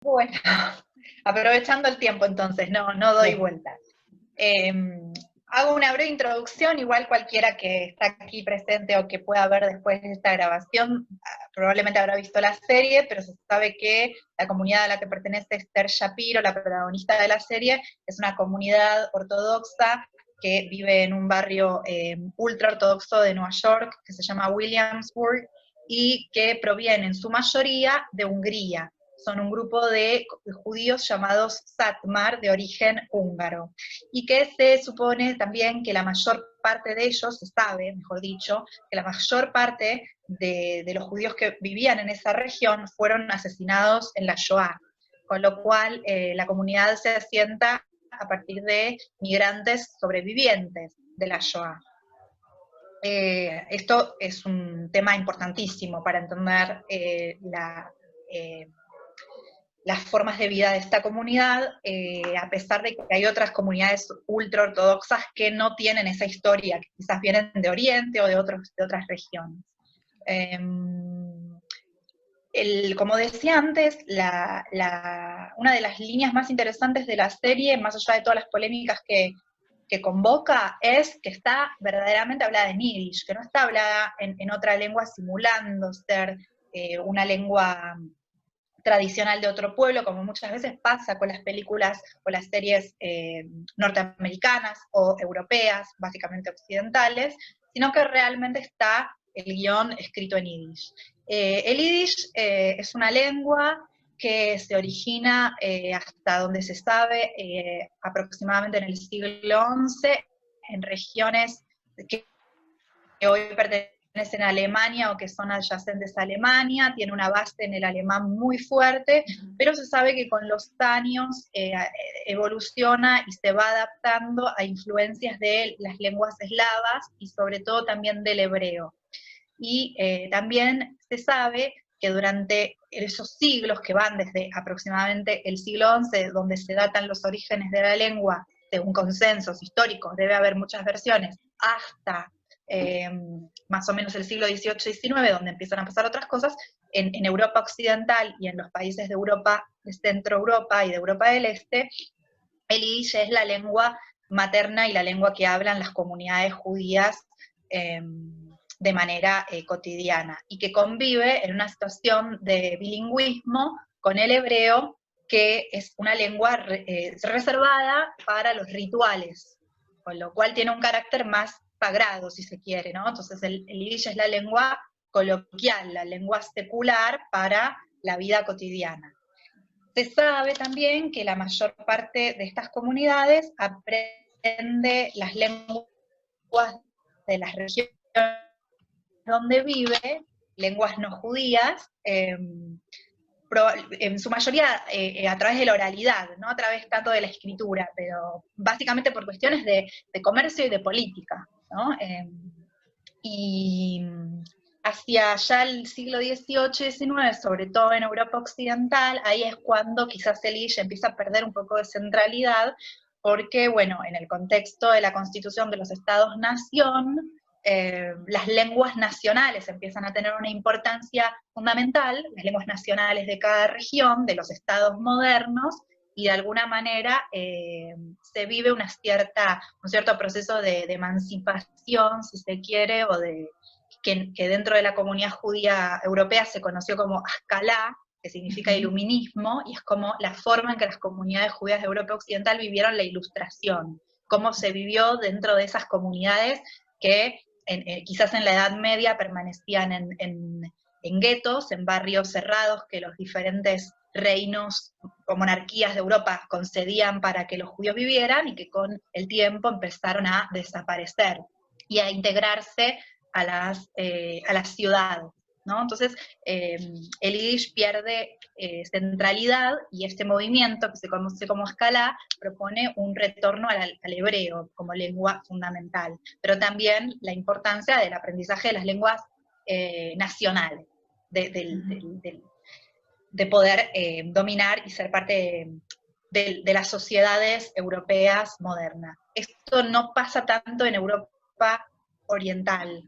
Bueno, aprovechando el tiempo entonces, no doy vuelta. Hago una breve introducción, igual cualquiera que está aquí presente o que pueda ver después de esta grabación, probablemente habrá visto la serie, pero se sabe que la comunidad a la que pertenece Esther Shapiro, la protagonista de la serie, es una comunidad ortodoxa que vive en un barrio ultra ortodoxo de Nueva York, que se llama Williamsburg, y que proviene en su mayoría de Hungría. Son un grupo de judíos llamados Satmar, de origen húngaro, y que se supone también que la mayor parte de ellos, se sabe, mejor dicho, que la mayor parte de los judíos que vivían en esa región fueron asesinados en la Shoah, con lo cual la comunidad se asienta a partir de migrantes sobrevivientes de la Shoah. Esto es un tema importantísimo para entender las formas de vida de esta comunidad, a pesar de que hay otras comunidades ultraortodoxas que no tienen esa historia, que quizás vienen de Oriente o de otras regiones. Como decía antes, una de las líneas más interesantes de la serie, más allá de todas las polémicas que convoca, es que está verdaderamente hablada en yiddish, que no está hablada en otra lengua simulando ser una lengua tradicional de otro pueblo, como muchas veces pasa con las películas o las series norteamericanas o europeas, básicamente occidentales, sino que realmente está el guión escrito en yiddish. El yiddish es una lengua que se origina, hasta donde se sabe, aproximadamente en el siglo XI, en regiones que hoy pertenecen a Alemania o que son adyacentes a Alemania, tiene una base en el alemán muy fuerte, pero se sabe que con los años evoluciona y se va adaptando a influencias de las lenguas eslavas y sobre todo también del hebreo. Y también se sabe que durante esos siglos que van desde aproximadamente el siglo XI, donde se datan los orígenes de la lengua, según consensos históricos, debe haber muchas versiones, hasta más o menos el siglo XVIII-XIX, donde empiezan a pasar otras cosas, en Europa Occidental y en los países de Europa, de Centro Europa y de Europa del Este, el yiddish es la lengua materna y la lengua que hablan las comunidades judías de manera cotidiana, y que convive en una situación de bilingüismo con el hebreo, que es una lengua reservada para los rituales, con lo cual tiene un carácter más sagrado, si se quiere, ¿no? Entonces el yiddish es la lengua coloquial, la lengua secular para la vida cotidiana. Se sabe también que la mayor parte de estas comunidades aprende las lenguas de las regiones donde vive, lenguas no judías, en su mayoría a través de la oralidad, no a través tanto de la escritura, pero básicamente por cuestiones de comercio y de política, ¿no? Y hacia ya el siglo XVIII-XIX, sobre todo en Europa Occidental, ahí es cuando quizás el yiddish empieza a perder un poco de centralidad, porque, bueno, en el contexto de la constitución de los Estados-nación, las lenguas nacionales empiezan a tener una importancia fundamental, las lenguas nacionales de cada región, de los estados modernos, y de alguna manera se vive un cierto proceso de emancipación, si se quiere, o que dentro de la comunidad judía europea se conoció como Ascalá, que significa iluminismo, y es como la forma en que las comunidades judías de Europa Occidental vivieron la Ilustración, cómo se vivió dentro de esas comunidades que quizás en la Edad Media permanecían en guetos, en barrios cerrados que los diferentes reinos o monarquías de Europa concedían para que los judíos vivieran, y que con el tiempo empezaron a desaparecer y a integrarse a las ciudades, ¿no? Entonces, el yiddish pierde centralidad, y este movimiento, que se conoce como Ascalá, propone un retorno al hebreo como lengua fundamental, pero también la importancia del aprendizaje de las lenguas nacionales, de poder dominar y ser parte de las sociedades europeas modernas. Esto no pasa tanto en Europa oriental,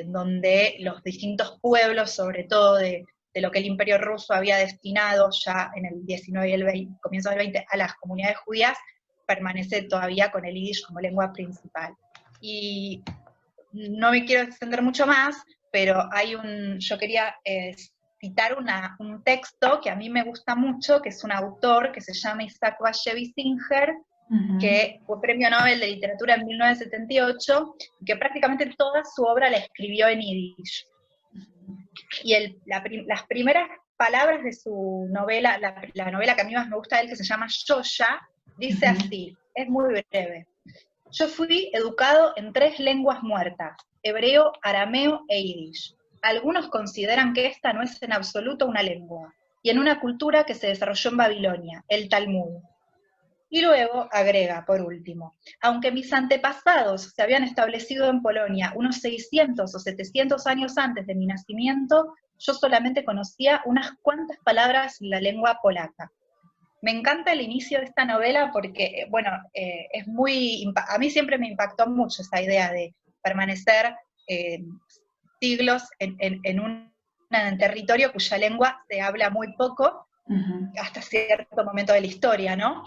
donde los distintos pueblos, sobre todo de de lo que el Imperio Ruso había destinado ya en el 19 y el 20, comienzo del 20 a las comunidades judías, permanece todavía con el yiddish como lengua principal. Y no me quiero extender mucho más, pero yo quería citar un texto que a mí me gusta mucho, que es un autor que se llama Isaac Bashevis Singer, que fue premio Nobel de Literatura en 1978, que prácticamente toda su obra la escribió en yiddish. Y las primeras palabras de su novela, la novela que a mí más me gusta de él, que se llama Yoya, dice así, es muy breve. Yo fui educado en 3 lenguas muertas, hebreo, arameo e yiddish. Algunos consideran que esta no es en absoluto una lengua, y en una cultura que se desarrolló en Babilonia, el Talmud. Y luego agrega, por último, aunque mis antepasados se habían establecido en Polonia unos 600 o 700 años antes de mi nacimiento, yo solamente conocía unas cuantas palabras en la lengua polaca. Me encanta el inicio de esta novela porque, bueno, a mí siempre me impactó mucho esa idea de permanecer siglos en un territorio cuya lengua se habla muy poco, hasta cierto momento de la historia, ¿no?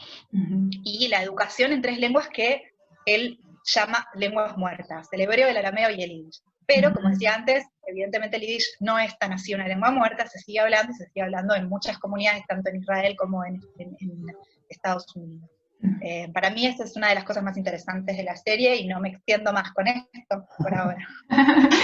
Y la educación en 3 lenguas que él llama lenguas muertas, el hebreo, el arameo y el yiddish. Pero, como decía antes, evidentemente el yiddish no es tan así una lengua muerta, se sigue hablando, y se sigue hablando en muchas comunidades, tanto en Israel como en Estados Unidos. Para mí esa es una de las cosas más interesantes de la serie, y no me extiendo más con esto por ahora.